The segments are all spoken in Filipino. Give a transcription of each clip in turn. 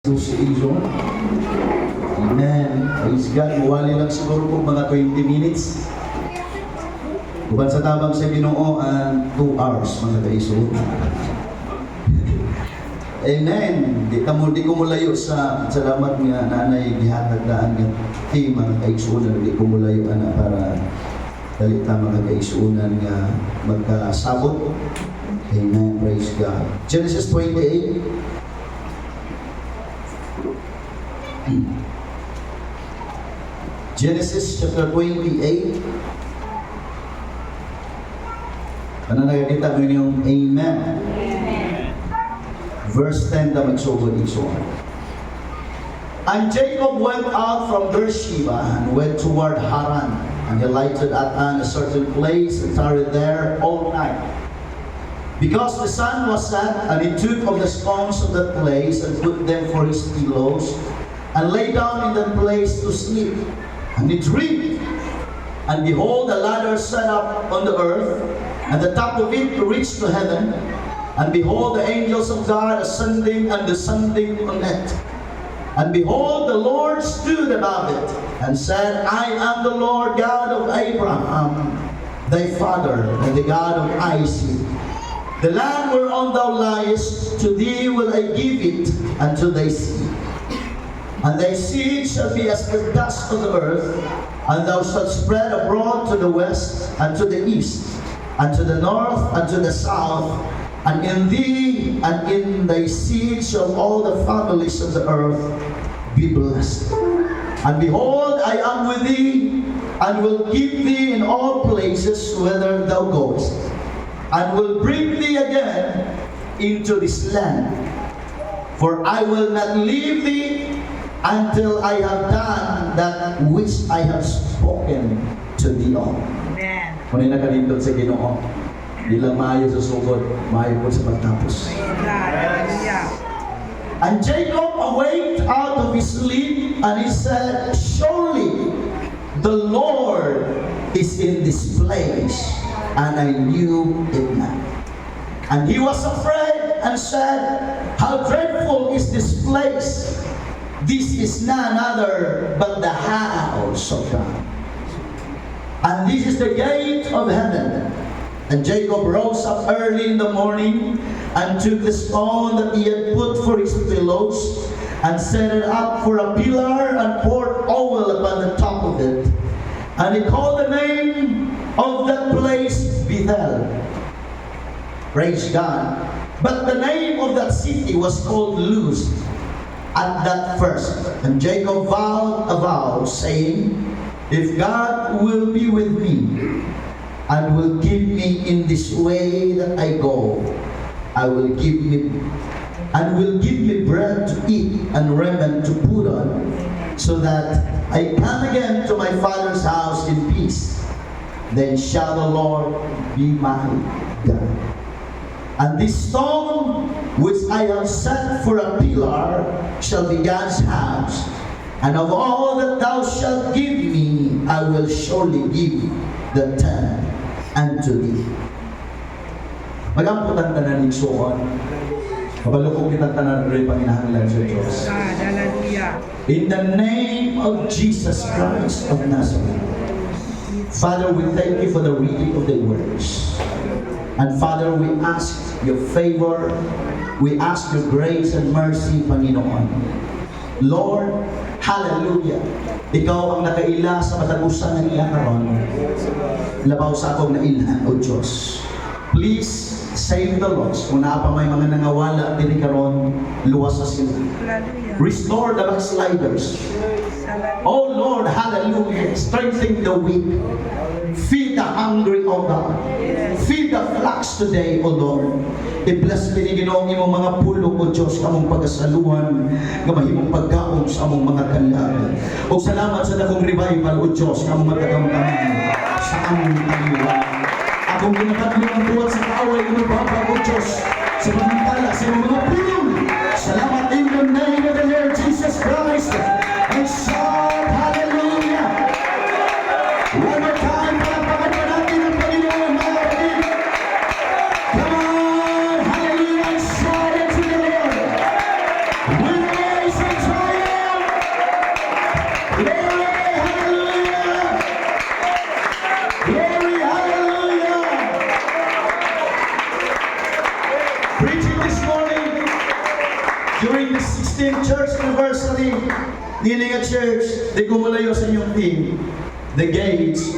Association. Amen. Praise God. Mawali lang siguro po mga 20 minutes. Bukan sa tabang sa Ginoo, 2 hours mga kaiso. Amen. Di ko mulayo sa salamat nga nanay gihatagdaan nga team mga kaisunan. Di ko mulayo ana para dalita mga kaisunan nga magkasabot. Amen. Praise God. Genesis 28. Genesis chapter 28. Ano nakikita mo yung Amen? Verse 10 na magsugod iso. And Jacob went out from Beersheba and went toward Haran, and he lighted at a certain place and tarried there all night. Because the sun was set, and he took of the stones of that place and put them for his pillows, and lay down in that place to sleep. And he dreamed, and behold, a ladder set up on the earth, and the top of it reached to heaven. And behold, the angels of God ascending and descending on it. And behold, the Lord stood above it, and said, I am the Lord God of Abraham, thy father, and the God of Isaac. The land whereon thou liest, to thee will I give it unto thy seed. And thy seed shall be as the dust of the earth, and thou shalt spread abroad to the west, and to the east, and to the north, and to the south. And in thee and in thy seed shall all the families of the earth be blessed. And behold, I am with thee, and will keep thee in all places whither thou goest, and will bring thee again into this land. For I will not leave thee until I have done that which I have spoken to thee of. Amen. Kung nakalindot sa Ginoo, di lang maayo sa sugod, maayo po sa pagtapos. Hallelujah. And Jacob awaked out of his sleep, and he said, surely the Lord is in this place, and I knew it not. And he was afraid and said, how dreadful is this place! This is none other but the house of God. And this is the gate of heaven. And Jacob rose up early in the morning, and took the stone that he had put for his pillows, and set it up for a pillar, and poured oil upon the top of it. And he called the name of that place Bethel. Praise God. But the name of that city was called Luz at that first. And Jacob vowed a vow, saying, if God will be with me, and will keep me in this way that I go, I will give me bread to eat and raiment to put on, so that I come again to my father's house in peace. Then shall the Lord be my God. And this stone which I have set for a pillar shall be God's house. And of all that thou shalt give me, I will surely give the tenth unto thee. Magamputan tanan igsuon. Mabalukog kitang tanan rin panginahanglan sa Diyos. Hallelujah. In the name of Jesus Christ of Nazareth. Father, we thank you for the reading of the words. And Father, we ask your favor. We ask your grace and mercy, Panginoon. Lord, hallelujah. Ikaw ang nakaila sa matagusan ng iya karon. Labaw sa akong nailhan, O Diyos. Please save the lost. Kung naa pa may mga nangawala diri karon, luwas sa sila. Restore the backsliders. Oh Lord, hallelujah. Strengthen the weak. Feed the hungry, O God. Feed the flocks today, O Lord. I-bless piniginoong imong mga pulong, O Diyos, kamong pagasaluhan, kamahimong pagkaon sa among mga kanlaban. O salamat sa dakong revival, O Diyos, kamong matagaw kami sa among kaliwan. Akong ginapatlo ang buhat sa kaaway, O Baba, O Diyos, sa pamintala sa imong mga pulong. Salamat in the name of the Lord Jesus Christ. And shout hallelujah. One more time, palakpakan pa natin ang Panginoon, mga kapatid. Come on, hallelujah, and shout it to the Lord. With a voice during the 16th church anniversary, Nininga Church, di kumulayo sa inyong team, the gates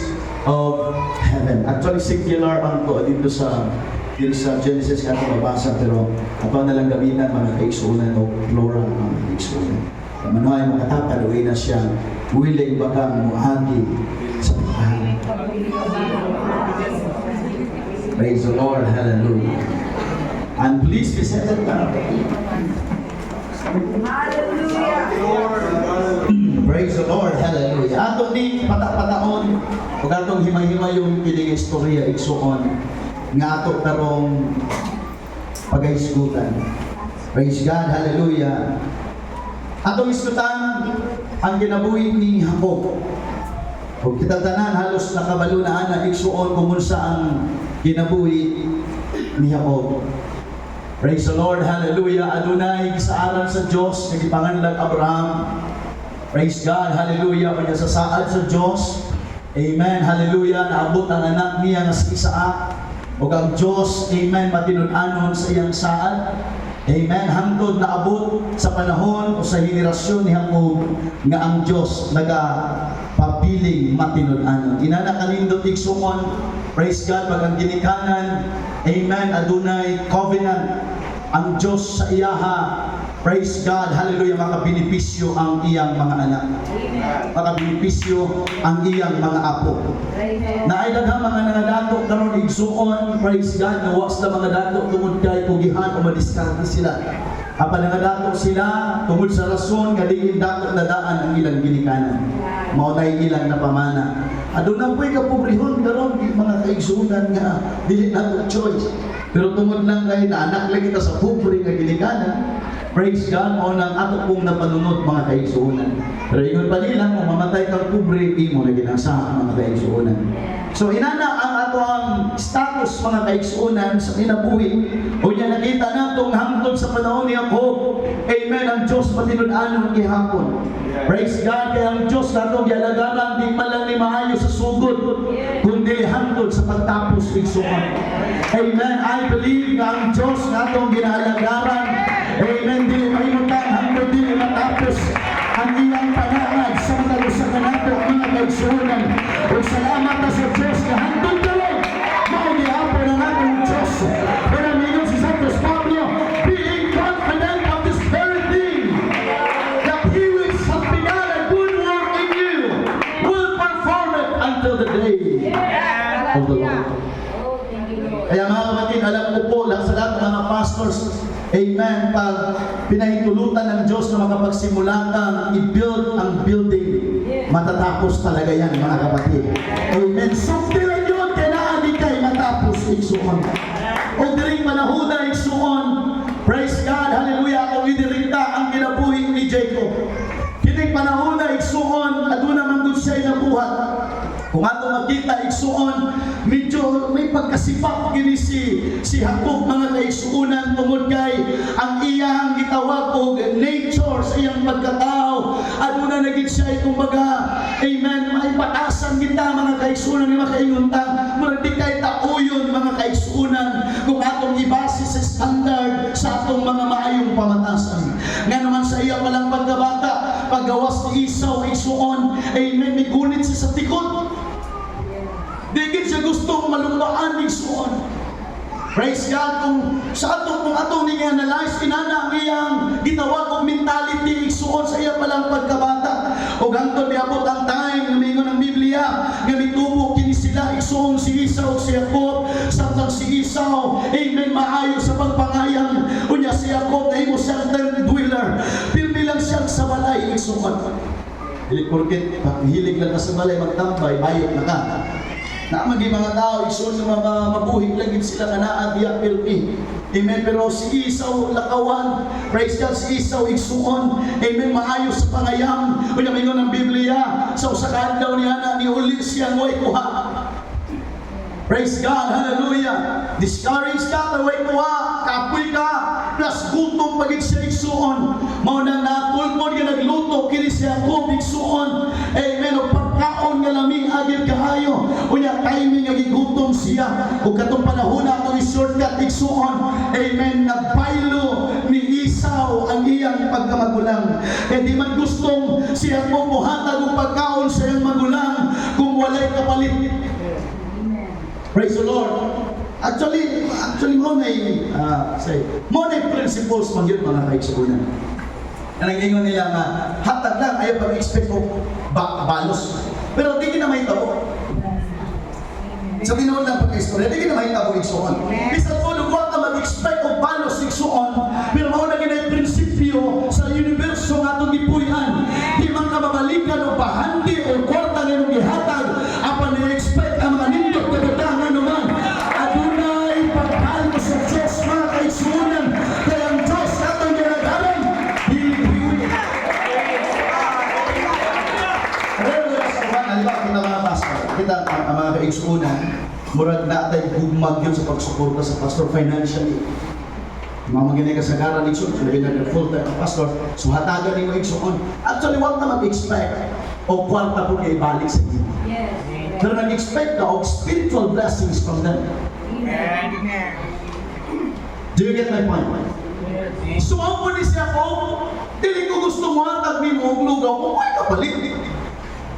of heaven. Actually, singular ang ko dito sa Genesis nga ito mabasa, pero ako na lang gamitan mga kaigsunan o plural mga kaigsunan. Manuhay makatapad, uwi na siya, willing bakang muhagi sa pagkahan. Praise the Lord, hallelujah. And please be seated now. Praise the Lord, hallelujah. Ato ni pata-pataon, o atong himay-himay yung piling istorya, igsuon, nga ato karong pag-aisgutan. Praise God, hallelujah. Atong isgutan ang kinabuhi ni Jacob. Kung kita tanan, halos nakabalunaan na igsuon kumunsa ang kinabuhi ni Jacob. Praise the Lord, hallelujah. Adunay gisaaran sa Diyos, nagipanganlag Abraham. Praise God, hallelujah. Kanya sa saad sa Diyos. Amen, hallelujah. Naabot ang anak niya nga si Isaac. O ang Diyos, amen, matinunanon sa iyang saad. Amen, hangtod naabot sa panahon o sa henerasyon ni Jacob nga ang Diyos nagapabiling matinunanon. Inana kanindot igsuon, praise God, pag ang ginikanan, amen, adunay covenant ang Diyos sa iyaha. Praise God, hallelujah, makabinipisyo ang iyang mga anak. Makabinipisyo ang iyang mga apo. Naailaghang mga nangadako karon igsuon, praise God, nawas na mga dato tungod kay pugihan o madiskarte sila. Apan nangadako sila tungod sa rason nga diin dato na daan ang ilang ginikanan. Mao nay ilang napamana. Aduna po'y kapobrehon karon mga kaigsunan nga dili nato choice. Pero tungod lang kay naanak lagi ta sa pobre nga ginikanan. Praise God, o nang ato pong napanunod mga kaigsuunan. Pero ingon pa nila, kung mamatay kang pobre, imo na ginasa mga kaigsuunan. So inana ang ato ang status mga kaigsuunan sa kinabuhi. O niya nakita natong hangtod sa panahon ni Jacob. Amen, ang Diyos matinud-anon gihapon. Praise God, kaya ang Diyos natong gialagaran, di man lang ni maayo sa sugod, kundi hangtod sa pagtapos igsuon. Amen, I believe na ang Diyos natong ginaalagaran. Amen, dili mahimutan, hangtod dili matapos ang iyang panahad sa matalusan na nato mga kaigsuunan. O salamat na sa Diyos na hangtod dili maugihapon ang atong Diyos. Pero mingon si Santos Pablo, being confident of this very thing, that He which hath begun a good work in you will perform it until the day of the Lord. Kaya mga kapatid, alam ko po lang sa lahat ng mga pastors, amen, pag pinahintulutan ng Diyos na makapagsimula kang i-build ang building, matatapos talaga yan mga kapatid. Amen. Sumpilan yun, kailangan di kayo matapos igsuon. O diring panahon na igsuon, praise God, hallelujah, kung idiringta ang kinabuhi ni Jacob. Kining panahon na igsuon, aduna man doon siya'y nabuhat. Kung ato makita igsuon, medyo may pagkasipak gini si Jacob mga kaigsuunan tungod kay ang iyang gitawag og nature sa iyang pagkatao. Aduna na gid siya kumbaga, amen, maipatasan kita mga kaigsuunan nga makaingunta, murag di kay tauyon mga kaigsuunan kung atong ibase sa standard sa atong mga maayong pamatasan. Nga naman sa iya palang pagkabata, paggawas ni Esau igsuon, amen, migunit siya sa tikot. Digit siya gustong malumbaan ng suon. Praise God, kung atong ni-analyze, inana ang iyang gitawag o mentality igsuon sa iya palang pagkabata. O hangtod niabot ang time na mingon ang Biblia, nga mitubo kini sila igsuon si Esau si Jacob, samtang si Esau, amen, maayo sa pagpangayang. Unya si Jacob na imo siyang dweller. Pilmi lang siyang sa balay igsuon. Dili porket hilig lang ka sa balay magtambay, bayot na ka. Na magi mga tao igsoon nga mabuhig lagi sila kana diya pilpi. Amen. Pero si Esau lakawan, praise God, si Esau igsuon, amen, maayo sa pangayam. Unya mingon ang Biblia, sa usa ka adlaw niya ni uli siya way kuha. Praise God, hallelujah. Discouraged ka, way kuha, kapoy ka, plus gutom pagit siya igsuon. Mao nang natulpod nga nagluto kini siya Jacob igsuon. Amen. O pagkaon nga lami agil kaayo. Unya timing nga gigutom siya. Ug katong panahon ato i-shortcut igsuon. Amen. Nagbaylo ni Esau ang iyang pagkamagulang. Kaya di man gustong siya mong buhatag ng pagkaon sa iyang magulang kung walay kapalit. Praise the Lord. Actually, mo na principles man yun mga kaigsuunan. Ang ingon nila nga, hatag lang, ayaw pag-expect mo balos. Pero di ka na may tabo. Sabi naman lang pag-istorya, di ka na may tabo igsuon. Bisan mo, luwa ka mag-expect o balos igsuon, pero mauna ka na yung prinsipyo sa universo nga itong gipuyan. Di man ka babalikan o bahandi o kwarta nga yung gihatag, apan ni-expect ang mga nindot kagadangan naman. Adunay pagkalo sa Diyos mga kaigsuunan, kaya ang Diyos natong ginagalan, hindi kita mga pastor, kita ang mga kaigsuunan, murag natay gugmag yun sa pagsuporta sa pastor financially. Mga maginay kasagaran ni Igsoon, sila na full-time pastor, so hatagan ni mo Igsoon. Actually, huwag na mag-expect o kwarta po kayo ibalik sa inyo. Pero nag-expect ka of spiritual blessings from them. Do you get my point? So, ang po ni siya po, dili ko gusto mo hatag ni mo ang lugaw, kung may kapalit.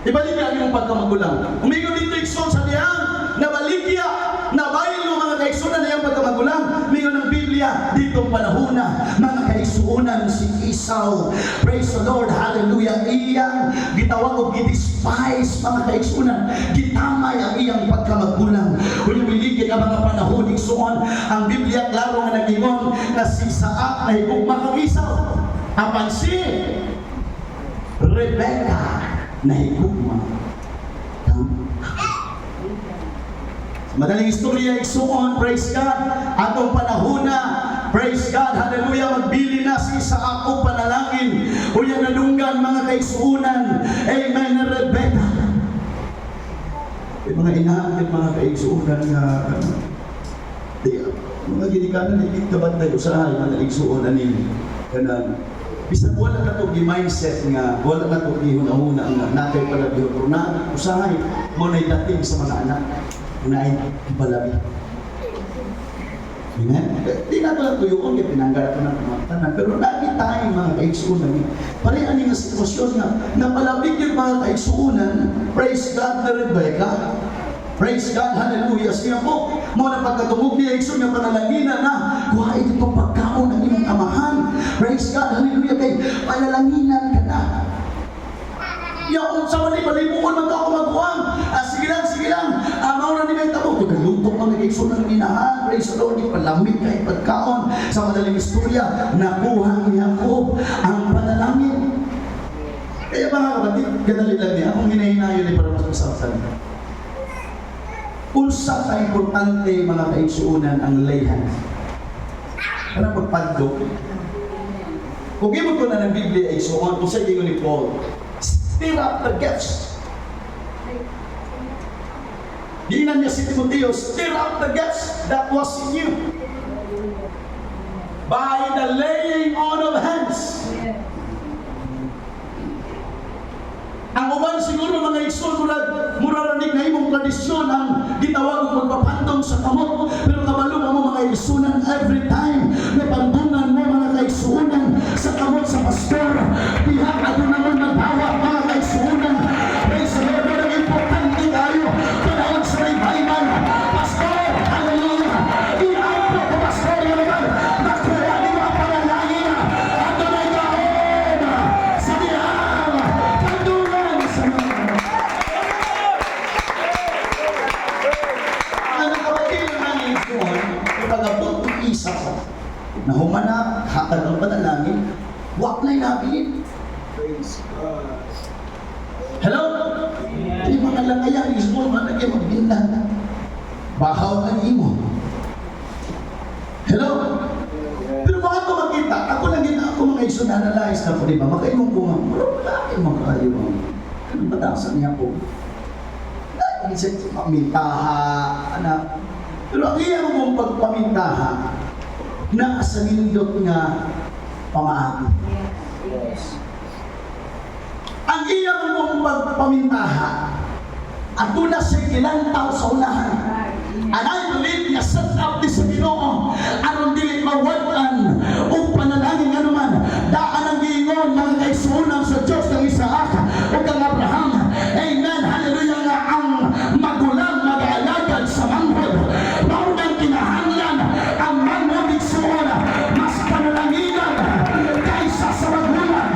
Ibalik niya yung pagkamagulang. Umigo dito Igsoon sa diyang, nabaligya, nabayin mo mga kaigsuunan na yung pagkamagulang. Umigo ng Biblia, dito panahon na, mga kaigsuunan si Esau. Praise the Lord, hallelujah. Iyang gitawag o gidespise mga kaigsuunan. Gitamay ang iyang pagkamagulang. Uliwiligi ang mga panahon Igsoon. Ang Biblia, klaro nga nag-ingon na si Isaac na higugma kang Esau. Apan si Rebecca na higugma kang madaling istorya Igsoon, praise God. Atong panahon na, praise God, hallelujah, magbili na si Isaac o panalangin o yung nalunggan mga kaigsuunan, amen, na Rebecca. Yung mga inaakit mga kaigsuunan na mga ginikanan na ikabantay usahay mga kaigsuunan nila kanang bisan wala na ito mindset nga wala na ito ihuna-huna nga nakay palabi pero na usahay mo na dating sa mga anak na ay palabi. Amen? Di na ito lang tuyukon kaya pinanggalat ko ng mga tanan pero lagi tayong mga kaigsuunan pari ani nga sitwasyon nga napalabig yung mga kaigsuunan. Praise God na Rebecca. Praise God, hallelujah. Siya po, mga napagkatungog niya, Igsoon niya panalangina na, kuha ito pang pagkaon ng iyong amahan. Praise God, hallelujah. Kay panalanginan ka na. Yung sa mali, palimuon man ka ako magbuwang. Sige lang. Amaw na ni may tabo. Tugalutok na nag-Igsoon ng inahan. Praise the Lord, ipalamig ka pagkaon. Sa madaling istorya, nakuha ni Jacob ang panalangin. Kaya mga kapatid, gadali lang niya. Akong hinahinayon ay para mas masasabi. Unsa ka importante mga kaigsuunan ang layhan. Kana pagpadlok. Kung gimod ko na ng Biblia ay Igsoon, kung sa gingon ni Paul, stir up the gifts. Ginan niya si Timoteo, stir up the gifts that was in you. By the laying on of hands. Ang uban siguro mga Igsoon muraranig na imong tradisyon ang gitawag og magpapandong sa kamot. Pero kabalo mo mga Igsunan every time may pandungan mo mga kaigsuunan sa kamot sa pastor. Diha ato naman magbawa mga kaigsuunan. Praise the Lord, ang importante tayo. Panahon sa revival. Pastor, hallelujah. I-outro ko pastor yung naman. Nakuha ni mga panalangin. Ato na ikaon. Sa dihang. Pandungan sa mga. Ang nakapagil ng Igsoon, ipagabot ng isa na humanap, hatag ang panalangin, wak na'y nabilin. Praise God. Hello? Hindi mga langayan, Igsoon, managay magbindan. Bahaw ang imo. Hello? Pero baka ito makita, ako lang ako mga Igsoon analyze na po, di ba? Makaimong ko nga, wala kayo makakayo. Anong batasan niya po? Dahil isa pamintaha, anak. Pero ang iya mong pagpamintaha, na sa nindot nga pamaagi. Ang iya mong pagpamintaha, ato na siya kilantaw sa unahan. And I believe na set up di sa Ginoo aron dili mawalan o panalangin nga naman daan ang kaisunan sa Diyos ng Isaac o kang Abraham. Amen. Hallelujah nga ang magulang mag-aalagad sa manghod. Maunang kinahanglan ang manghod igsuon mas panalanginan kaysa sa magulang.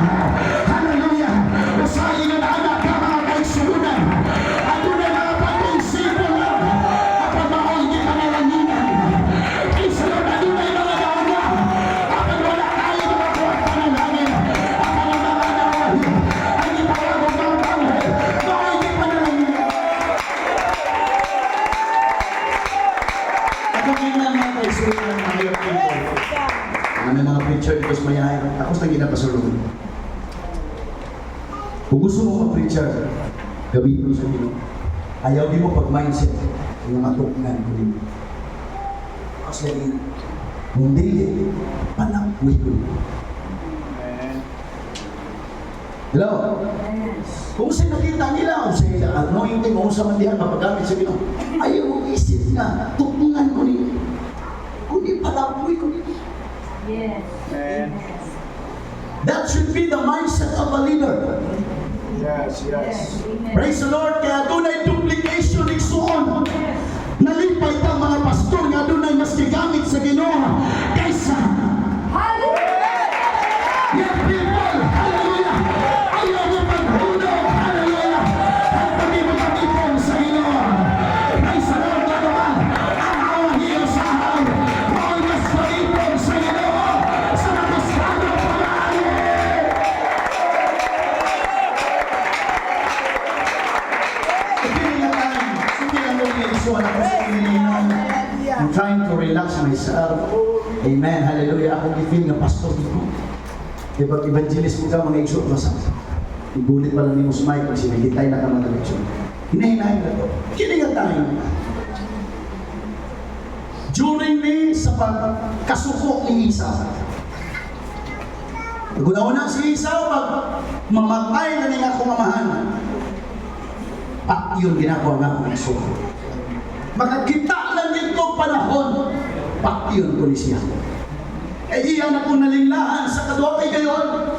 Hallelujah. Usahin ang anak ka mga kaisunan. Ano na mga pag-iisipon lang kapag mao'y di panalanginan. Kaysa yun, ano na yung mga nauna kapag wala tayo makakuha panalangin. Kapag ang mga nawahi ang ipawagod ng manghod, mao'y di panalanginan. Ako tingnan mga kaisunan ng mga people. Ano mga preacher dito sa mayahay, tapos na ginapasulong. Kung gusto mo mag-preacher, gamitin mo sa Pinoy. Ayaw di mo pag-mindset, yung matuknan ko din. Kasi, hindi, panakwi ko. Hello? Kung sa'yo nakita nila, kung sa'yo anointing, kung sa mandihan, mapagamit sa Pinoy, ayaw mo isip na, tuknan ko din. Kundi panakwi ko din. Yes. That should be the mindset of a leader. Yes, yes. Praise the Lord. Kaya dunay duplication igsuon. Nalipay ka mga pastor nga dunay mas gigamit sa Ginoo kaysa young people. Hallelujah. Ayaw mo maghulog. Hallelujah. At pati mo kapitong sa Ginoo. Praise the Lord. Nga naman ang awahiyo sa araw. Mao'y mas kapitong sa Ginoo sa nakusado pag-aali. I'm trying to relax myself. Amen. Hallelujah. Ako gifin nga pastor dito. Kapag evangelist mo ka, mga igsoon ka sa ibulit pa lang ni Musmay kung sinagitay na ka mga leksyon. Hinahinahin na to. Kiningat tayo. During me sa pagkasuko ni Isa. Naguna-una si Isa pag mamatay na niya akong amahan. Yun ginagawa nga akong isuko. Makakita lang nito panahon, yun ko ni siya. Eh iyan ako nalinglahan sa kadwa kay gayon,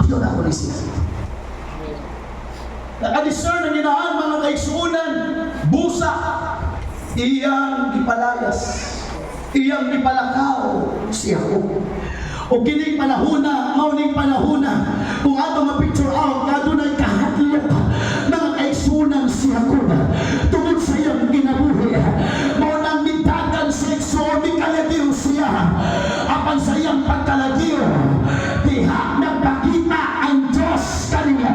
yun ako ni siya. Nakadiscern ang inahan mga kaisunan, busa, iyang ipalayas, iyang ipalakaw siya ko. O kining panahuna, mauning panahuna, kung ato ma-picture out, nga doon ay kahatlok, mga kaisunan siya ko na, tungod sa iyang ginabuhi, maunang mintagan sa igsoon, may kalagyo siya, apan sa iyang pagkalagyo, diha nagpakita ang Diyos kanina.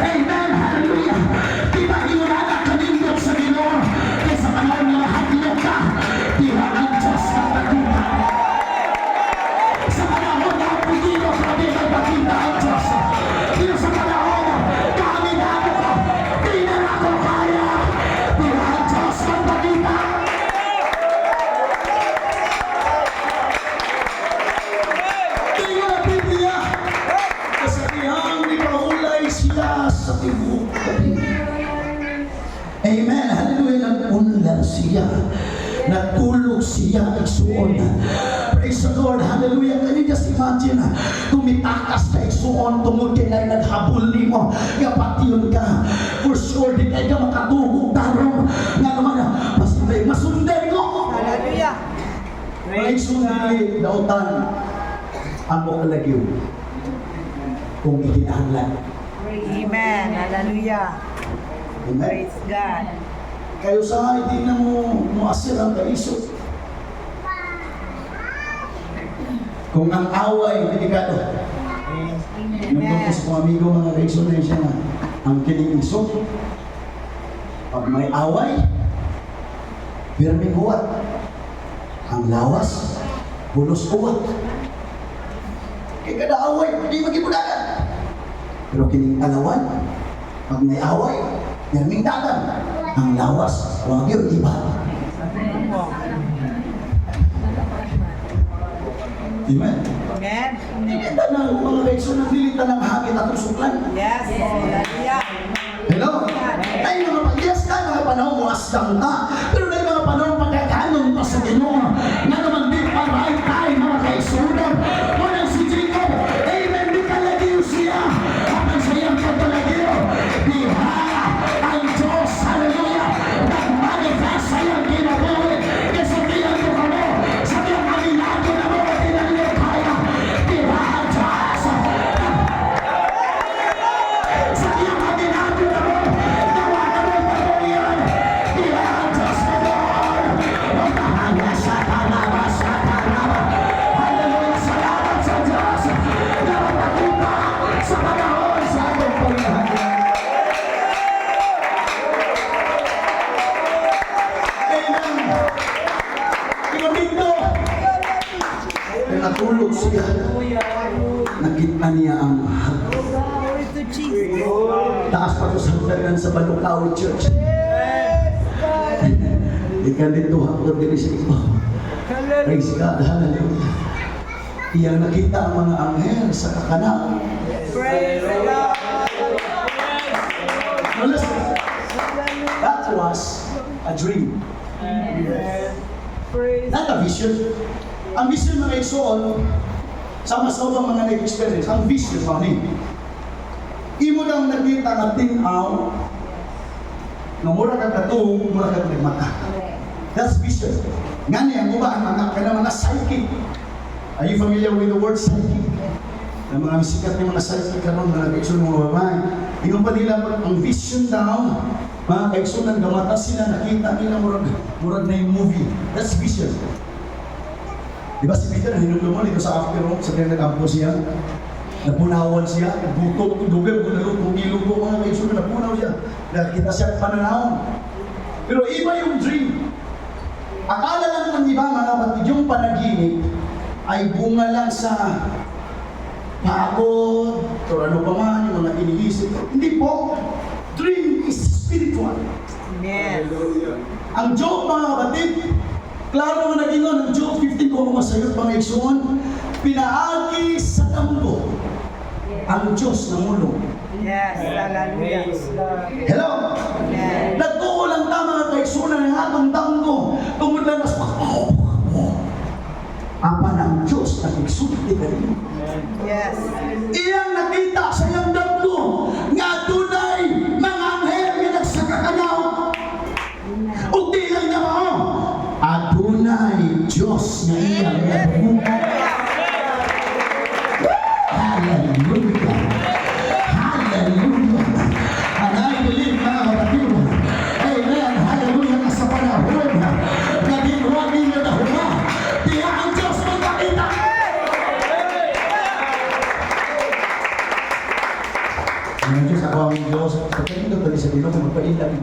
Amen, hallelujah. Diba inunanak kanindot sa Ginoo, kaysa panahon nga hatlok ka, diha ang Diyos nagpakita. Sa panahon na ang pigilo, grabe nagpakita ang Diyos. Dito sa panahon, kami na ako, di na ako kaya, diha ang Diyos nagpakita. Tingnan ang Biblia, kasabihang ipahulay siya sa tibok. Amen. Hallelujah. Nag-unlan siya. Nagtulog siya igsuon. Praise the Lord. Hallelujah. Can you just imagine? Tumitakas ka igsuon tungod kay na naghabol nimo. Gapation ka. For sure, di kayo makatugog tarong. Nga naman, masunday ko. Hallelujah. May sundali, dautan. Ang kalagyo. Kung ikinahanglan. Amen. Hallelujah. Amen. Praise God. Kayo sa hindi na mo muasir ang kaisot. Kung ang away, delikado. Nagtapos kong amigo mga kaisot na siya na ang kining isot. Pag may away, pirmi kuwat. Ang lawas, pulos kuwat. Kaya kada away, hindi magibudagan. Pero kining alawan, pag may away, pirmi dagan. Ang lawas, wag yun, iba. Amen. Amen. Hindi na mga kaisot na pilitan ng hangin at usuklan. Yes. Hallelujah. Hello? Ay mga yes ka, mga panahon mo asdang ka. Pero na mga panahon pagkakanon pa sa Ginoo. Nga naman di pa right time mga kaisunan. Walang si Jacob. Amen. nakita niya ang Glory to Jesus. taas pa to sa hagdanan sa Balukaw Church. Ikan dito hapon din sa iba. Praise God, hallelujah. Iyang nakita ang mga anghel sa kakana. Praise God. Now listen, that was a dream, Praise not a vision. Ang vision mga igsoon, sama-sama mga nag-experience, ang vision pa ni. Imo lang nakita nga tinaw, nga mura ka katong, mura ka nagmata. That's vision. Nga niya, mo ba ang mga psychic? Are you familiar with the word psychic? Ang mga sikat ng mga psychic karon mga kaigsoon mga babae. Ingon pa nila ang vision daw, mga kaigsoon gamata sila nakita nila murag na yung movie. That's vision. Di ba si Peter hinulungan dito sa after room, sa kanya nag-ampo siya, napunawan siya, buto, dugay, kung ilog ko mga kaigsoon, napunaw siya. Nakita siya pananahon. Pero iba yung dream. Akala lang ng iba mga kapatid, yung panaginip ay bunga lang sa pagod, o ano pa man, yung mga iniisip. Hindi po. Dream is spiritual. Yes. Ang joke mga kapatid, klaro nga nagingon, ang joke 15 ko mga sayot mga igsoon, pinaagi sa damgo ang Diyos ng mulong. Yes. Hallelujah. Hello? Yes. Nagtuo lang tama nga kaigsunan ng atong damgo. Tungod lang mas apan ang Diyos na nagsulti ka rin. Yes. Iyang nakita sa iyang damgo nga dunay mga anghel nga nagsakakanaw. O di lang na mo, adunay Diyos na iyang nagbuka. Hallelujah! Hallelujah! And I believe mga kapatid, amen, hallelujah, na sa panahon na ginawa ninyo na huma, diya ang Diyos magpakita. Ang Diyos, ako ang Diyos, pagkakin ko tali sa Dilo, magpailag.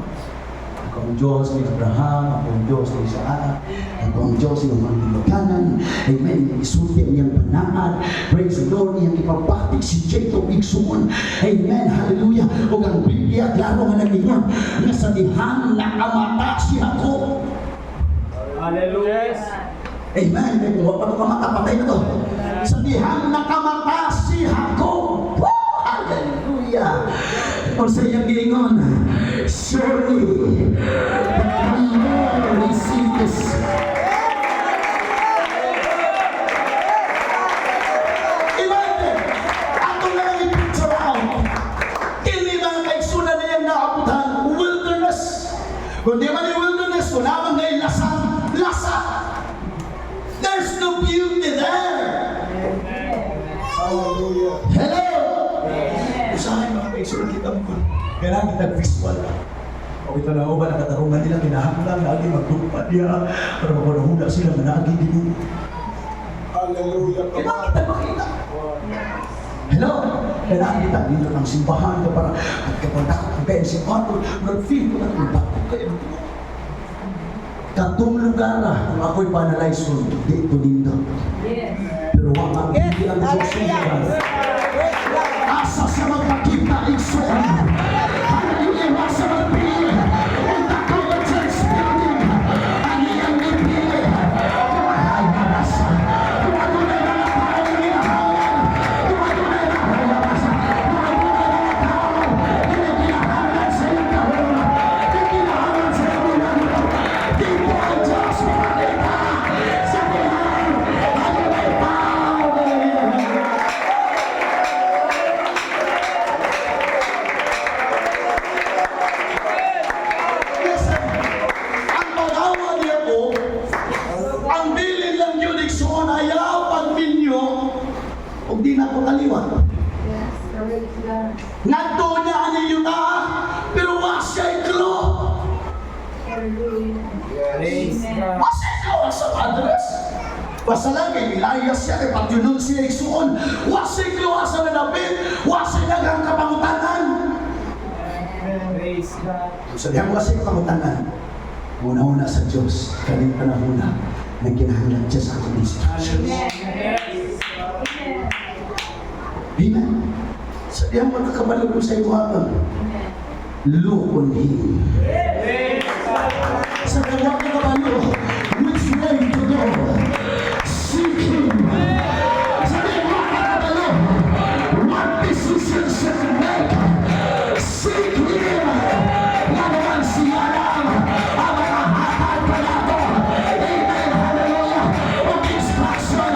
Ako ang Diyos ni Abraham, ako ang Diyos ni Isaac, ako ang Diyos ng mga nilakanan. Amen. Isulti ang iyang panaan. Praise the Lord. Iyang ipapatik si Jacob Igsuon. Amen. Hallelujah. O ang Biblia, klaro nga nagingon, nga sa dihan nakamata si Jacob. Hallelujah. Amen. Kung wala pa ito kamata, patay na ito. Sa dihan nakamata si Jacob. Hallelujah. O sa iyang giingon, surely, the Lord receive this. Imagine, ato lang i-picture out. Kini mga kaigsunan niyang naabutan, wilderness. Kung di man yung wilderness, kung naman ngayon lasa. There's no beauty there. Hallelujah. Hello! Usahay mga kaigsunan kita mo. Kailangan kita visual. O ito na ba, nakatarungan nila, kinahanglan, lagi magtugpa niya, para mapanahula sila, managi din. Hallelujah. Kailangan kita makita. Hello? Kailangan kita dito ng simbahan ka para pagkapunta ko kung kaya simbahan ko, nag-feel ko na kung kayo. Katong lugar kung ako'y panalize ko, dito dito. Pero wala ang Yes. hindi ang Diyos Hallelujah. Praise God. asa sa magpakita igsoon. Hallelujah, asa magpili. Ang takot sa spiritual. Ang iyang ipili. Kumahay na rasa. Kumatunay na ng tao ng ginahawal. Kumatunay na ng rasa. Kumatunay na ng tao. Hindi ginahawalan sa iyong kahula. Hindi ginahawalan sa iyong ginagawa. Dito ang Diyos makakita. Sa dihan. Hallelujah. Listen, ang pag-awa niya po, ang bilin lang yun, iksoon, ayaw pagminyo, huwag di na po kaliwat. Nagdo niya ang iyuta, pero wasya iklo. Praise God. Wasya iklo, sa address. Basta lang kay Elias siya, kay Pagdunon siya iksoon. Wasya iklo, sa nanapit, wasya nagang kapangutangan. Praise God. So, diyan mo kasi kapangutangan. Una-una sa Diyos, kaling panahon na kinahanglan siya sa ating instruction. Amen. Sa diyang magkakabalo ko sa iyo habang look on Him. Sa diyang magkakabalo, which way to go? Seek Him. Sa diyang magkakabalo, what decision should you make? Seek Him. Yan naman siya lang ang makahatag ka nato. Amen. Hallelujah. Of instruction.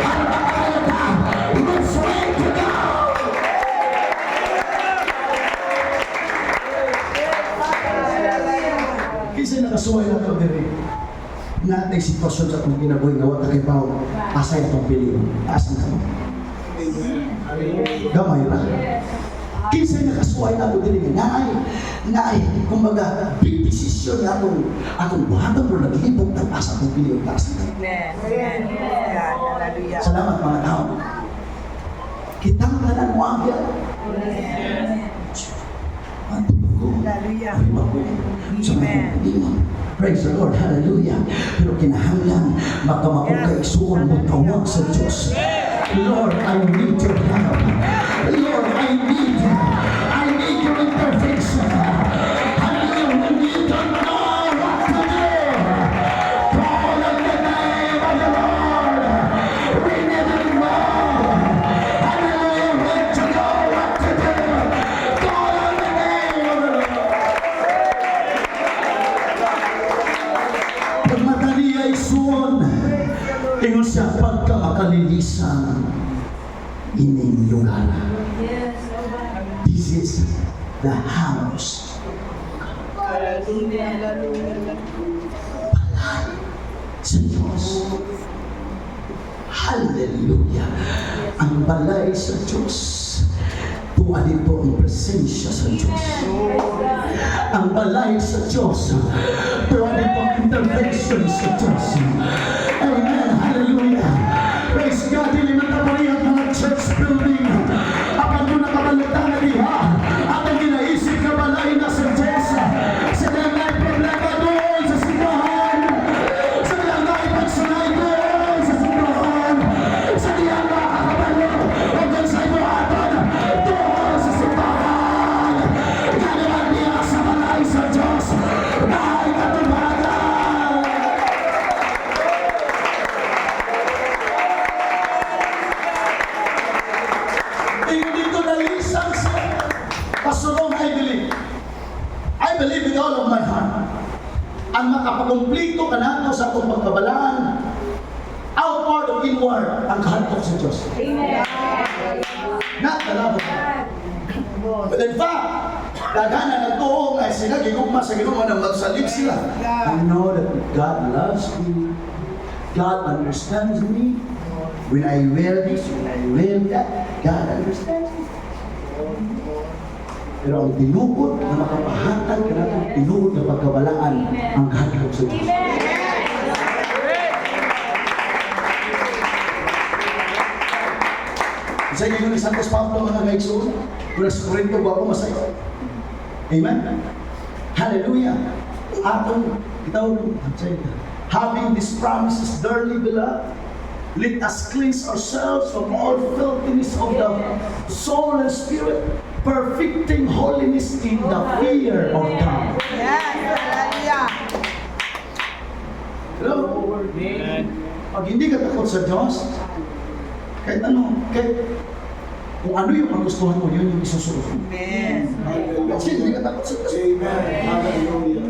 Ang makakayata, which way to go? Kasi nakasuway na ito diri. Natay sitwasyon sa itong ginabuhay na wata kay Pao. Asay itong piliin. Asan ka mo? Gamay na. Kinsa nakasuway na ito diri. Naay, kumbaga, big decision na atong buhatang mo naglibog ng asa itong piliin. Asan ka mo? Amen. Amen. Hallelujah. Salamat mga tao. Kitang tanan mo ang yan. Ang tubig ko. Hallelujah. Amen. Praise the Lord. Hallelujah. Pero kinahanglan makamako kay isuon mo tawag sa Diyos. Lord, I need your help. Lord, I need your intervention. Hallelujah. When you don't know what to do, call on the name of the Lord. We never know. Hallelujah. When to know what to do, call on the name of the Lord. Pagmadali ay suon, ingon siya pagkamakalilisan ining lugar. This is the house. Balay sa Diyos. Hallelujah. Ang balay sa Diyos. Tuwa dito ang presensya sa Diyos. Ang balay sa Diyos. Tuwa dito ang intervention sa Diyos. Amen. Hallelujah. Praise God. Dili matapalihan mga church building. Apan mo nakabalita na diha. Atong ginaisip ka balay na sa Diyos. Sa dalay problema doon sa simbahan. Sa dalay pagsunay doon sa simbahan. Sa diyan na kakabalo. Hanggang sa ibuhatan. Doon sa simbahan. Kanaman niya sa balay sa Diyos. Dahil katubagan. Hindi ko nalisang sa pasurong I believe with all of my heart. Ang makapagkumplito ka nato sa itong pagkabalaan, outward o inward, ang kahantok sa Diyos. Not the love of God. But in fact, dagana na ito nga sila gigugma sa Ginoo na magsalib sila. I know that God loves me. God understands me. When I wear this, when I wear that, God understands me. Pero ang tinukod na makapahatag ka natin, tinukod na pagkabalaan ang kahantok sa Diyos. Sa inyo ni Santos Pablo mga kaigsoon, kung sa Korinto ba ako masaya. Amen? Hallelujah! Atong itawag, having these promises, dearly beloved, let us cleanse ourselves from all filthiness of the soul and spirit, perfecting holiness in the fear of God. Yes. Hallelujah. Hello? Pag hindi ka takot sa Diyos, kahit kung ano yung magustuhan mo, yun yung isusunod mo. Amen. Kasi hindi ka takot sa Diyos. Amen. Hallelujah.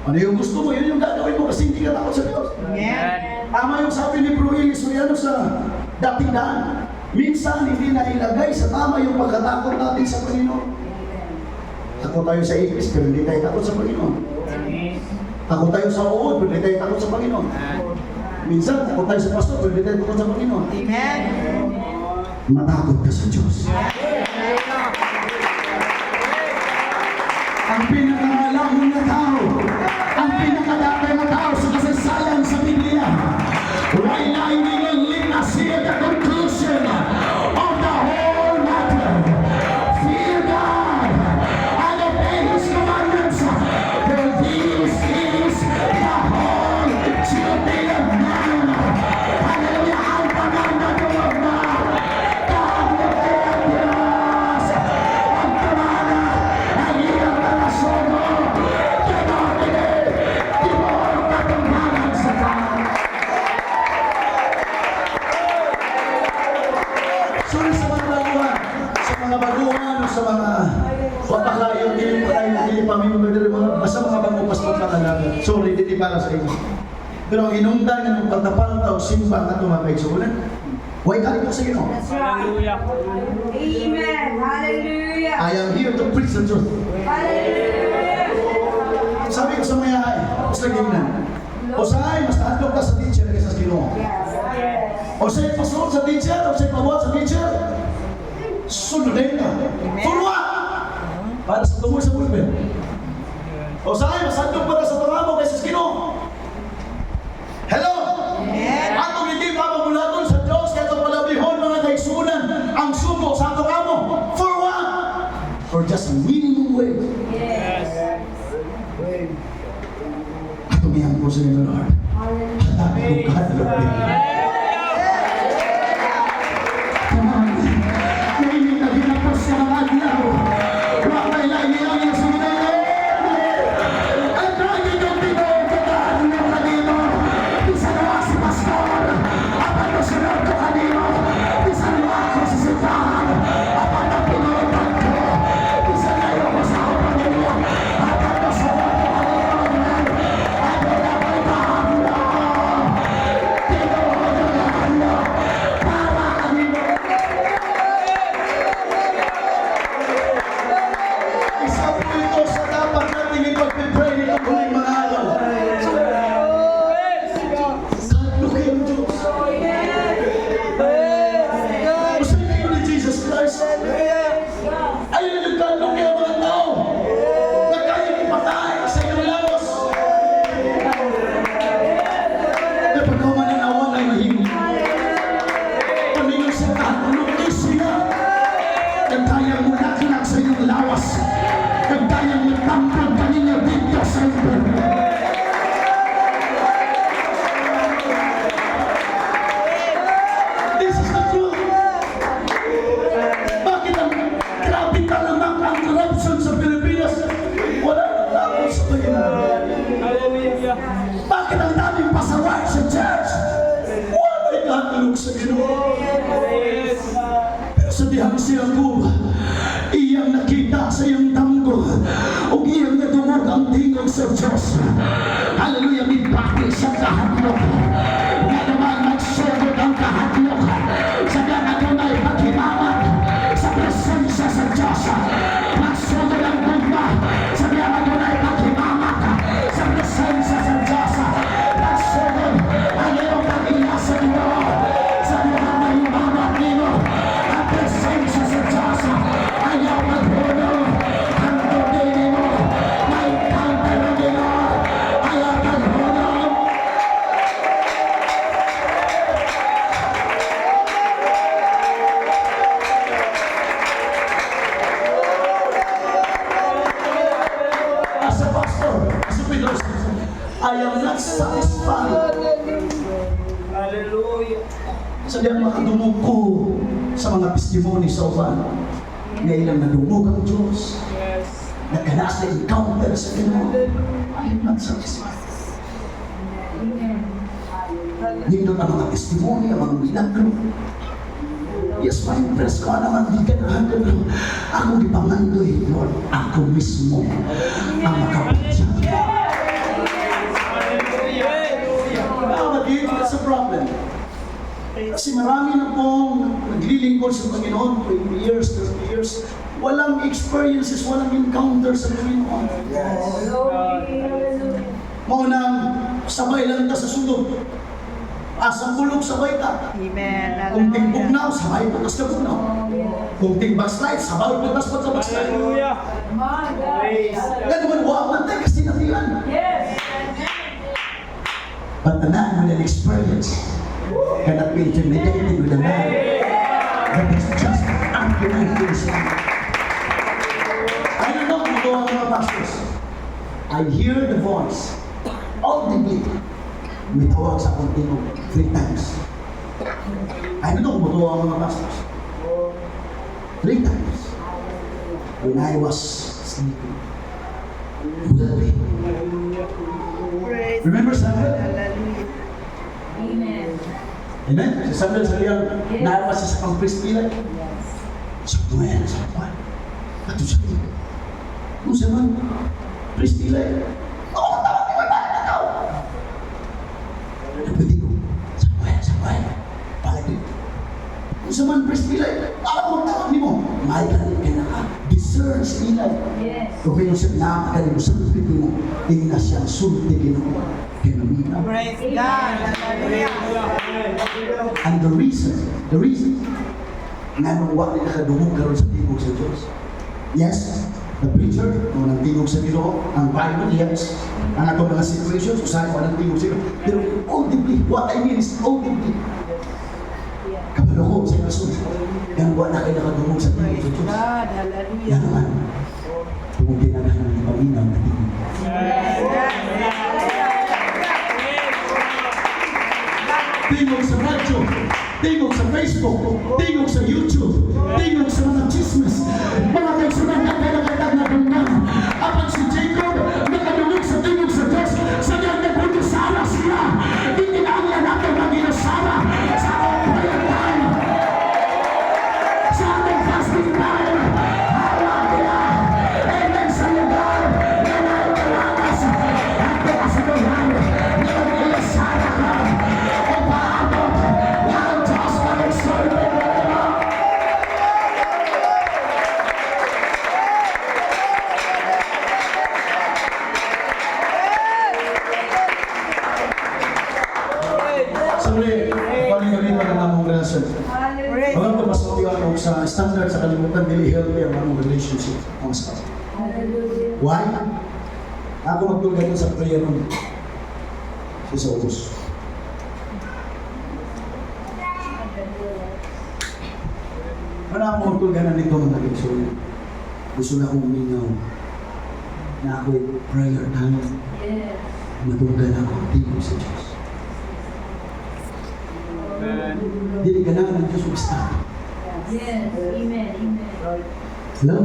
Ano yung gusto mo, yun yung gagawin mo kasi hindi ka takot sa Diyos. Amen. Tama yung sabi ni Bro Eli Soriano sa dating daan. Minsan hindi na ilagay sa tama yung pagkatakot natin sa Panginoon. Takot tayo sa ipis, pero hindi tayo takot sa Panginoon. Takot tayo sa uod, pero hindi tayo takot sa Panginoon. Minsan, takot tayo sa pastor, pero hindi tayo takot sa Panginoon. Amen. Matakot ka sa Diyos. Ang pinakamalahon na tao, ang pinakadapay na tao sa kasaysayan sa Biblia, why na hindi lang linas at the conclusion of the whole matter. Fear God and obey His commandments, for this is the whole duty of man. Hallelujah! Ang pangangagawa na, God will sa mga papakayon, hindi mga basta mga bangupas pagkakalaga. Sorry, hindi para sa inyo. Pero ang inungdan ng pagtapaltaw, simba na tumapay suulan. Why ka rin sa Ginoo? That's right. Amen. Hallelujah. I am here to preach the truth. Hallelujah. Sabi ko sa mga ay, mas nagignan. O sa'y, mas nahandog ka sa teacher kaysa sa Ginoo. O sa'y pasunod sa teacher, o sa'y pabuhat sa teacher, sunodin ka. Tulwa! Para sa tumul sa pulpit. O sa'y, mas nahandog pa ka sa tungamo kaysa sa Ginoo. Hello! Atong hindi mapagulaton sa Diyos kaya itong palabihon mga kaigsunan ang sumo sa atong amo. For what? For just a minimum wage. Atong iyang po sa inyo, Lord. Hatapin ko ka, Lord. Come on. Ngayon na ginapos sa mga adlaw. Wakay na iyang yung sumunod. Ang dragin yung pinong kataan ng kanino. Isanawa si Pastor. Apan ko sunod ko kanino. Isanawa ko sa simbahan. Apan ang pinutan ko. Isanayo ko sa ako pamilya. Apan ko sunod ko kanino. Ako na may kahaplo. Pinutan para kanino. Isa po ito sa dapat nating ipag-pray nito huling mga araw. Kadluki ang Diyos. Gusto niyo ni Jesus Christ? Ayun yung kadluki ang mga tao na kayang ipatay sa iyong lawas. Na pagkamananawan ay mahimong. Pamilya sa kadluki siya. Ang kayang mulakinak sa iyong lawas. Ang kayang magtampag kanina dito sa iyong. This is the truth. Bakit ang grabe ka naman ang corruption sa Pilipinas? Wala nang tapos sa Panginoon. Bakit ang daming pasaway sa church? Wala ikatulog sa Ginoo. Pero sa dihang siyang kuba, iyang nakita sa iyong tanggo o iyang nadungog ang tingog sa Diyos. Hallelujah, may bakit sa kahadlok. Nga naman magsugod ang kahadlok. Sa ganagumay paghimamat sa presensya sa Diyos. Magsugod ang gugma sa ganagumay paghimamat sa presensya sa Diyos. Magsugod ang iyong pag-iya sa iyo. Sa mga mahimamat nino ang presensya sa Diyos. Ayaw maghulog ang tubig mo. May counter nino. Ayaw maghulog. As a pastor, as a Pedro, I am not satisfied. Sadyang makadumog ko sa mga testimony sa uban. Ngayon lang nadumog ang Diyos. Nagkanas na encounter sa Ginoo. I am not satisfied. Nindot ang mga testimony, ang mga milagro. Yes, my friends, ko naman di ka nahandol. Ako di pangandoy, Lord. Ako mismo ang makapagyan. That's a problem. Kasi marami na pong naglilingkod sa Panginoon, 20 years, 30 years, walang experiences, walang encounter sa Panginoon. Maunang sabay lang ka sa sulod. Asang bulog sabay ka. Amen. Kung tigbugnaw, sabay patas ka bugnaw. Kung tigbackslide, sabay patas pa sa backslide. Ganun, waman tayo kasi natilan. But the man with an experience cannot be intimidated with a man that is just arguing himself. I don't know kung ito ang mga pastors. I hear the voice audibly. May tawag sa kontigo 3 times. I don't know kung ito ang mga pastors. 3 times. When I was sleeping. Praise Remember Samuel? Hallelujah. Amen? Si Samuel sa liyang naawa sa sakang priest pilay. Sa tumayan, sa tumayan. Ato sa iyo. Kung sa man, Priscilla, ako ang tawag ni Marta na tao. Napwede ko, sakway, bakit? Kung sa man, Priscilla, ako ang tawag ni mo. May ka na discern sa ilaw. Yes. Kung siya nakakagaling mo sa lupit mo, hindi na siyang sulti ginawa. Kinamina. Praise God. Hallelujah. And the reason, nga nung wala nakadungog karon sa tingog sa Diyos. Yes, the preacher, kung nang tingog sa Ginoo, ang Bible, yes. Ang ato mga situations, usahay ko ng tingog sa Ginoo. Pero audibly, what I mean is audibly. Kabalo ko sa kasunod. Yan wala kayo nakadungog sa tingog sa Diyos. God. Hallelujah. Yan naman. Kung pinagahan ng paminaw na tingog. Tingog sa radyo, tingog sa Facebook, tingog sa YouTube, tingog sa mga chismis, mga kaisunan na pinagkatag na bungan. Apan si Jacob, nakadulog sa tingog sa Diyos, sa niyang nagpundusara siya. Hindi na ang natin mag-inasara sa ating prayer time, sa ating fasting time. Hawak nila, amen sa lugar, na naitalagas, at pinasagahan, na mag-inasara ka. Sabi, paling gabi pa ng among relasyon. Hallelujah. Walang kapasok ako sa standard sa kalimutan, dili healthy ang among relationship. Ang spouse. Hallelujah. Why? Ako magtulad sa prayer room. Sa ubos. Ano ako magtulad nito mga naging gusto na akong uminaw na ako'y prayer time. Yes. Matulad ako ang tingin sa Diyos. Dili ka na ng Diyos mag-stop. Yes. Amen. Amen. Hello?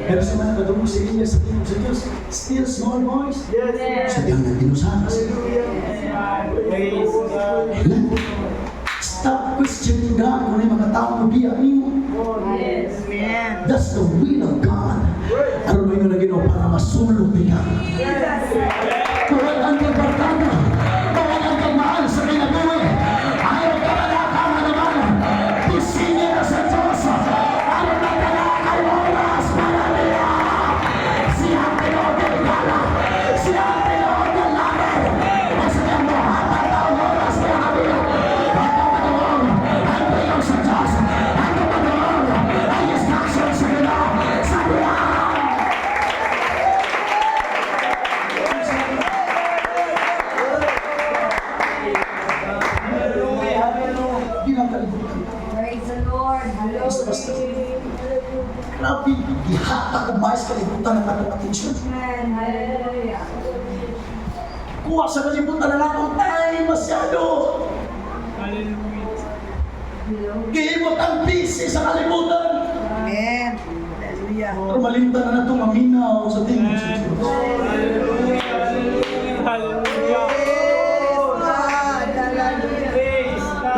Pero sa mga katulong sa inyo sa tingin sa Diyos, still small voice. Yes. Sa diyang nagtinusakas. Stop questioning God kung may mga tao na biya mo. Yes. Amen. That's the will of God. Ano mo yung naginaw para masulong ka? Kung ang barkada, kung ang kagmahal sa ginagawa, ayaw ka malakama naman. Pisingin na sa Diyos. Ano na kay oras para niya? Siya ang pinagdala. Siya ang pinagdala. Basta niya mo hapat ang oras na kabila. Ang piyong sa Diyos. Ang pagkaroon. Ang instruction sa ginagawa. Sa buwan. Ginagalibutan. Praise the Lord. Basta. Hallelujah. Grabe, ihata ko ba sa kalibutan ng atong atensyon. Amen. Hallelujah. Kuha sa kalibutan na akong time masyado. Gihimot ang busy sa kalibutan. Amen. Hallelujah. Pero malimtan na itong maminaw sa tingin sa Diyos.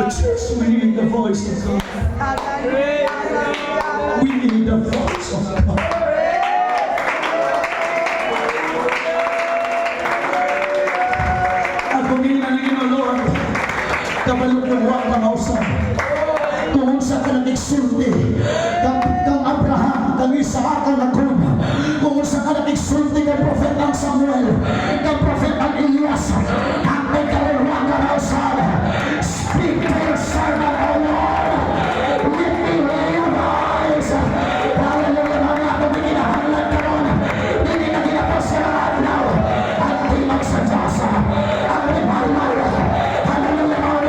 The church, we need the voice of God. We need the voice of God. At kung hindi na naging Lord, kabalog ng huwag mga usap. Kung sa ka nag-exulti, kang Abraham, kang Isaac, kang Jacob, kung sa ka nag-exulti kang Prophetang Samuel, kang Prophetang Elias, ang may kaluluwang na usap. Speak to your servant, O Lord. Let me hear your voice. Hallelujah, mga akong kinahanglan ka ron. Hindi na kinapos ka ng adlaw. Ang timag sa Diyos. Ang limalmal. Hallelujah, Lord.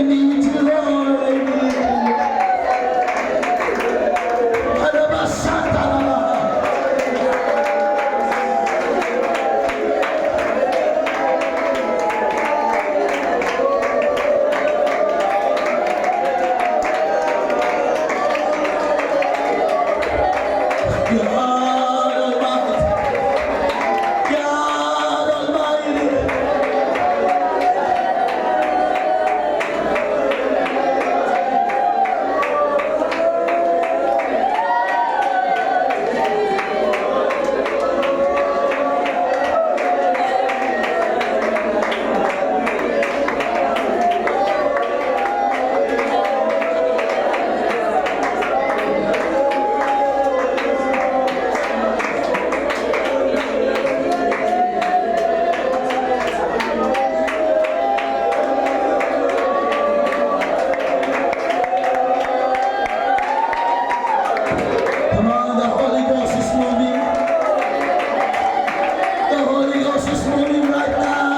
I need you, Lord, I need you. Alabasata. Come on, the Holy Ghost is moving. The Holy Ghost is moving right now.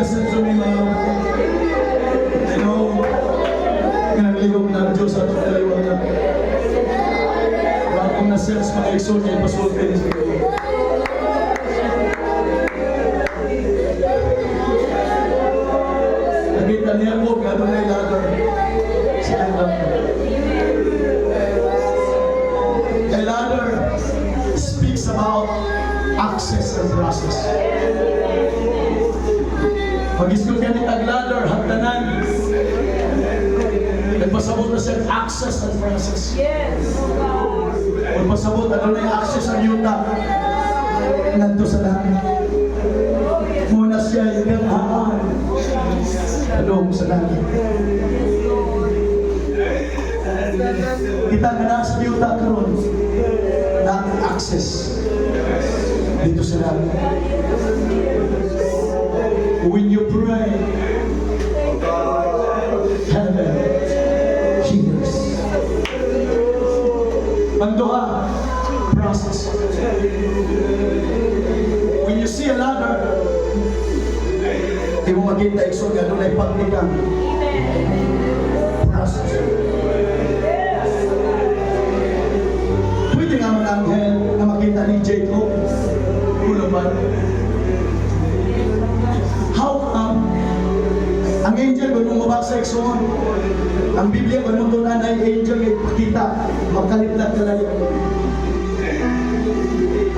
Listen to me, love. I know, pinagligog na ang Diyos at kaliwanag. Wala akong na-sense mga exhort niya, pasultin sa iyo. Nakita niya ko, gano'n na ilagar. Sa kanyang the ladder speaks about access and process. Pag-iskul ka ni tag-ladder, hagdanan. Nagpasabot na siya access and process. Yes, Lord. Nagpasabot, ano na yung access ang yuta? Nandito sa langit. Muna siya yung haan. Along sa langit. Kita nga na sa yuta karon, natin access dito sa langit. When you pray, heaven hears. Pagduha, process. When you see a ladder, di mo makita iksod nga doon ay pagnikang. Process. Pwede nga mga anghel na makita ni Jacob, kulaban. How come ang angel kung bumaba sa Exxon, ang Biblia kung doon ay angel ay pakita, magkaliplat ka lang.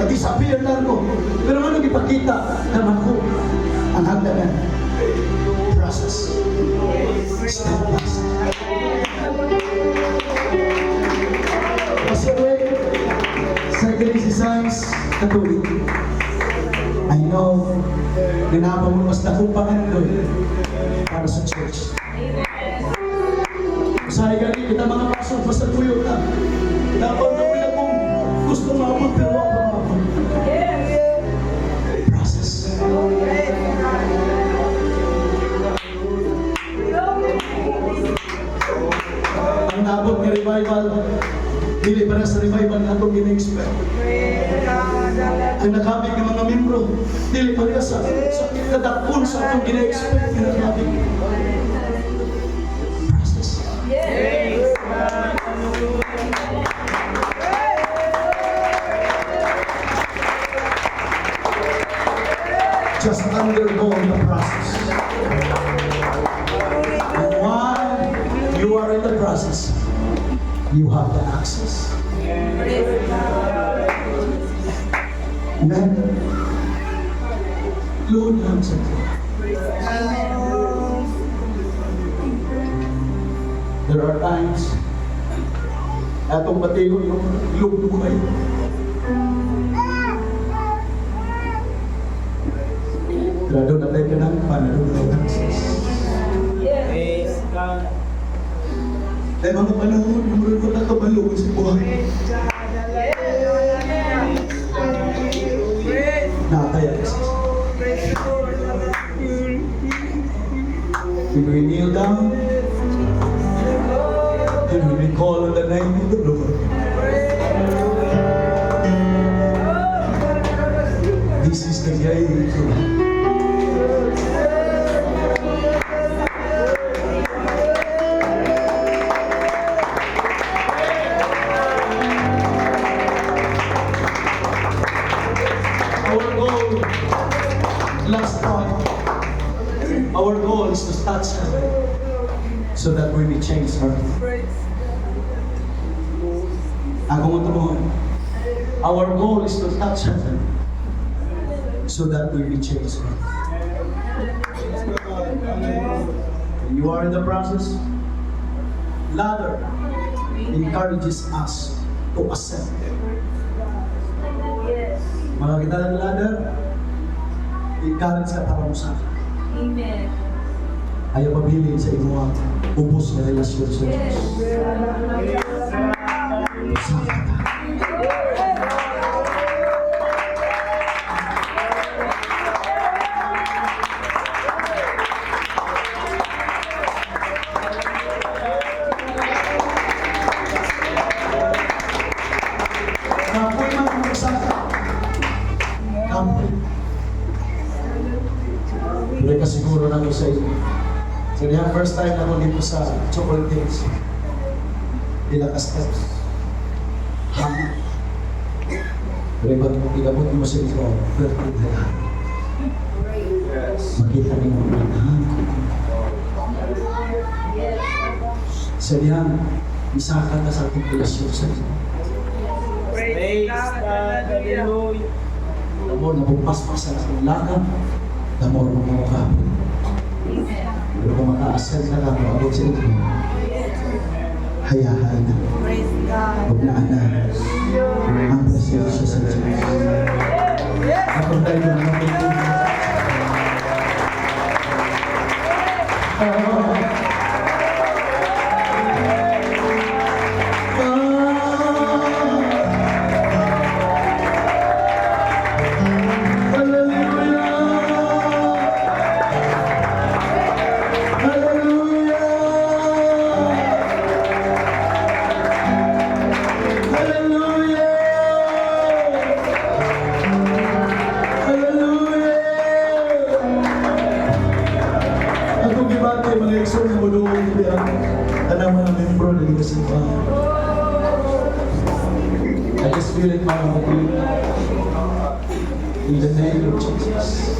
At disappear na ko. Pero ano ipakita naman ko ang hagdanan. Process. Step by step. Pasaway sa Iglesia Science Catholic. I know na napamunas na kong Panginoon para sa church. Sa gani kita mga pasok basta tuyo na. Dapat gawin akong gusto maabot pero ako maabot. Process. Ang naabot ng revival, dili para sa revival na itong gina-expect. Ang nakabig ng mga membro, dili para sa kadakpon sa itong gina-expect. Process. Just undergo the process. And while you are in the process, you have the access. Amen. Lord, I'm so hands. Atong patigo yung lubay. Grado na tayo ka ng panalulungan. Praise God. Ay mga panahon, umulan ko na kabalungan sa buhay. Nakakaya kasi. When we kneel down, and when we call on the name of the Lord, this is the day. Our goal, last point, our goal is to touch her so that we may change her. Ako mo tumuhan. Our goal is to touch her so that we may change her. You are in the process. Ladder encourages us to accept. Mga kita ng ladder, encourage ka para mo sa akin. Amen. Ayaw mabilin sa imo ang ubos na relasyon sa Diyos. Sa kata. Kapoy man ang magsaka. Kapoy. Hindi ka siguro na sa inyo. So diyan, first time na ako dito sa Chocolate Hills. Pila ka steps. Hangin. Pero ba't ilabot mo sa inyo, perfect na yan. Makita niyo ang hangin. So diyan, isaka ka sa ating relasyon sa inyo. Praise God. Hallelujah. Amor na bumpas-pas sa ating lakad, amor mo mga kapit. Pero kung maka-ascend na lang, abot sa inyo, hayahan na. Praise God. Huwag na anak. Ang presensya sa Diyos. Ako tayo na nakikinig. I just feel it, Mama, in the name of Jesus.